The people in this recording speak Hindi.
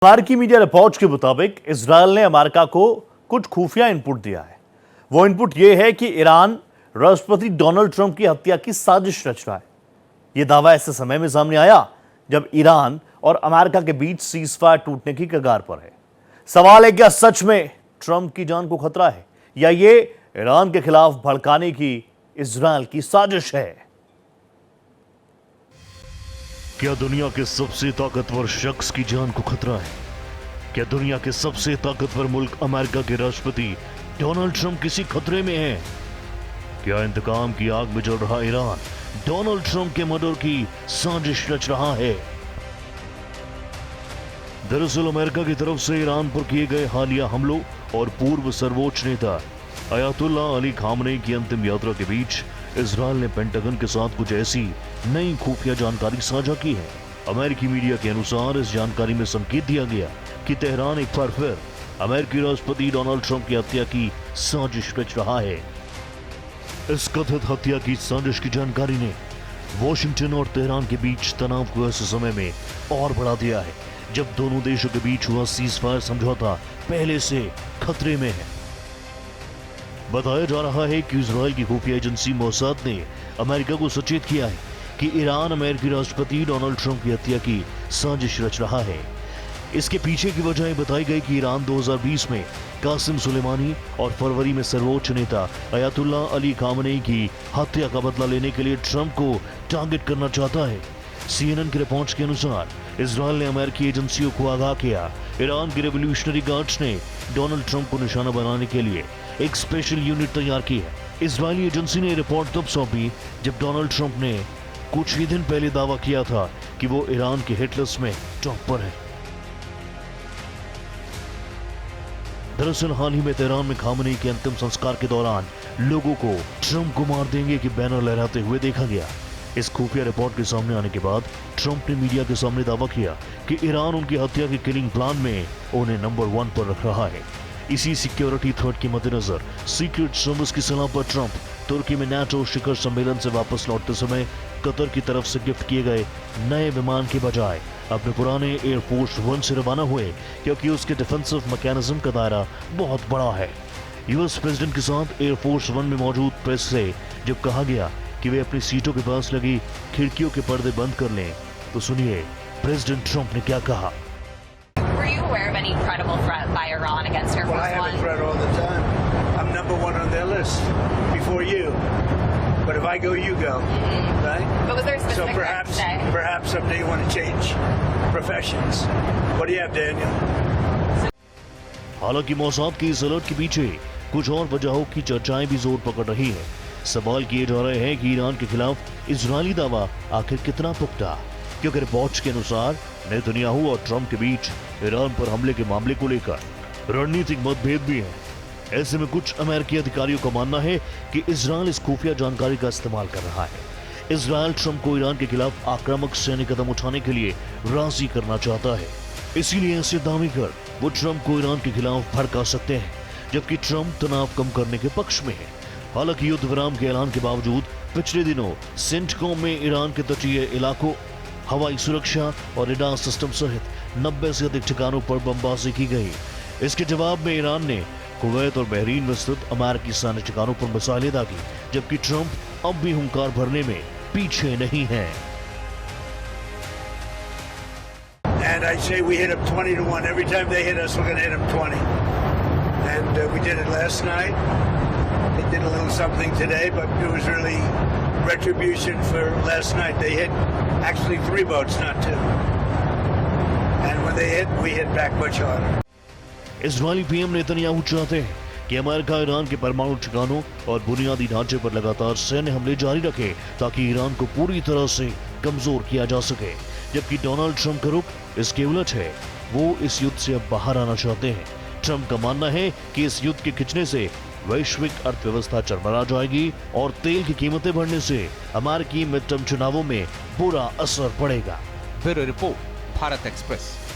अमेरिकी मीडिया रिपोर्ट्स के मुताबिक इजरायल ने अमेरिका को कुछ खुफिया इनपुट दिया है। वो इनपुट ये है कि ईरान राष्ट्रपति डोनाल्ड ट्रंप की हत्या की साजिश रच रहा है। ये दावा ऐसे समय में सामने आया जब ईरान और अमेरिका के बीच सीजफायर टूटने की कगार पर है। सवाल है, क्या सच में ट्रंप की जान को खतरा है या ये ईरान के खिलाफ भड़काने की इजरायल की साजिश है? क्या दुनिया के सबसे ताकतवर शख्स की जान को खतरा है? क्या दुनिया के सबसे ताकतवर मुल्क अमेरिका के राष्ट्रपति डोनाल्ड ट्रंप किसी खतरे में है? क्या इंतकाम की आग में जल रहा ईरान डोनाल्ड ट्रंप के मर्डर की साजिश रच रहा है? दरअसल अमेरिका की तरफ से ईरान पर किए गए हालिया हमलों और पूर्व सर्वोच्च नेता अयातुल्ला अली खामनेई की अंतिम यात्रा के बीच इजरायल ने पेंटागन के साथ कुछ ऐसी नई खुफिया जानकारी साझा की है। अमेरिकी मीडिया के अनुसार इस जानकारी में संकेत दिया गया कि तेहरान एक बार फिर अमेरिकी राष्ट्रपति डोनाल्ड ट्रंप की हत्या की साजिश रच रहा है। इस कथित हत्या की साजिश की जानकारी ने वॉशिंगटन और तेहरान के बीच तनाव को ऐसे समय में और बढ़ा दिया है जब दोनों देशों के बीच हुआ सीजफायर समझौता पहले से खतरे में है। बताया जा रहा है कि इजरायल की खुफिया एजेंसी मोसाद ने अमेरिका को सचेत किया है कि ईरान अमेरिकी राष्ट्रपति डोनाल्ड ट्रंप की हत्या की साजिश रच रहा है। इसके पीछे की वजह बताई गई कि ईरान 2020 में कासिम सुलेमानी और फरवरी में सर्वोच्च नेता अयातुल्ला अली खामनेई की हत्या का बदला लेने के लिए ट्रंप को टारगेट करना चाहता है। CNN की रिपोर्ट्स के अनुसार इजरायल ने अमेरिकी एजेंसियों को आगाह किया। ईरान के रेवोल्यूशनरी गार्ड्स ने डोनाल्ड ट्रंप को निशाना बनाने के लिए एक स्पेशल यूनिट तैयार की है। इजरायली एजेंसी ने रिपोर्ट तब सौंपी जब डोनाल्ड ट्रंप ने कुछ ही दिन पहले दावा किया था कि वो ईरान के हिट लिस्ट में टॉप पर है। दरअसल हाल ही में तेहरान में खामनेई के अंतिम संस्कार के दौरान लोगों को ट्रंप को मार देंगे की बैनर लहराते हुए देखा गया। इस खुफिया रिपोर्ट के सामने आने के बाद ट्रंप ने मीडिया के सामने दावा किया कि ईरान उनकी हत्या के किलिंग प्लान में उन्हें नंबर 1 पर रख रहा है। इसी सिक्योरिटी थ्रेट के मद्देनजर सीक्रेट सर्विस की सलाह पर ट्रंप तुर्की में नाटो शिखर सम्मेलन से वापस लौटते समय कतर की तरफ से गिफ्ट किए गए नए विमान के बजाय अपने पुराने एयरफोर्स 1 से रवाना हुए, क्योंकि उसके डिफेंसिव मैकेनिज्म का दायरा बहुत बड़ा है। यूएस प्रेसिडेंट के साथ एयरफोर्स 1 में मौजूद प्रेस से जब कहा गया कि वे अपनी सीटों के पास लगी खिड़कियों के पर्दे बंद कर लें, तो सुनिए प्रेसिडेंट ट्रंप ने क्या कहा। Were you aware of any credible threat by Iran against Air Well, I Force have One? a threat all the time. I'm number 1 on their list before you. But if I go, you go, right? But was there a So specific threat perhaps today? someday you want to change professions. What do you have, Daniel? हालांकि मोसाद के इस अलर्ट के पीछे कुछ और वजहों की चर्चाएं भी जोर पकड़ रही हैं। सवाल किए जा रहे हैं कि ईरान के खिलाफ इजरायली दावा आखिर कितना पुख्ता, क्योंकि रिपोर्ट्स के अनुसार नेतन्याहू और ट्रंप के बीच ईरान पर हमले के मामले को लेकर रणनीतिक मतभेद भी है। ऐसे में कुछ अमेरिकी अधिकारियों का मानना है कि इजरायल इस खुफिया जानकारी का इस्तेमाल कर रहा है। इजरायल ट्रंप को ईरान के खिलाफ आक्रामक सैन्य कदम उठाने के लिए राजी करना चाहता है, इसीलिए ऐसे दावे कर वो ट्रंप को ईरान के खिलाफ भड़का सकते हैं, जबकि ट्रंप तनाव कम करने के पक्ष में है। हालांकि युद्ध विराम के ऐलान के बावजूद पिछले दिनों सेंटकॉम में ईरान के तटीय इलाकों, हवाई सुरक्षा और रडार सिस्टम सहित 90 से अधिक ठिकानों पर बमबाजी की गई। इसके जवाब में ईरान ने कुवैत और बहरीन में स्थित अमेरिकी सैन्य ठिकानों पर मिसाइलें दागी, जबकि ट्रंप अब भी हुंकार भरने में पीछे नहीं है। And I say we hit them 20 to 1. Every time they hit us, we're going to hit them 20. And we did it last night. They did a little something today, but it was really retribution for last night. They hit actually 3 boats, not 2. And when they hit, we hit back much harder. Israeli PM Netanyahu चाहते हैं कि अमेरिका ईरान के परमाणु ठिकानों और बुनियादी ढांचे पर लगातार सैन्य हमले जारी रखे ताकि ईरान को पूरी तरह से कमजोर किया जा सके, जबकि डोनाल्ड ट्रंप का रुख इसके उलट है। वो इस युद्ध से अब बाहर आना चाहते हैं। ट्रंप का मानना है कि इस युद्ध के खिंचने से वैश्विक अर्थव्यवस्था चरमरा जाएगी और तेल की कीमतें बढ़ने से अमेरिकी मिड टर्म चुनावों में बुरा असर पड़ेगा। Bureau report, Bharat express.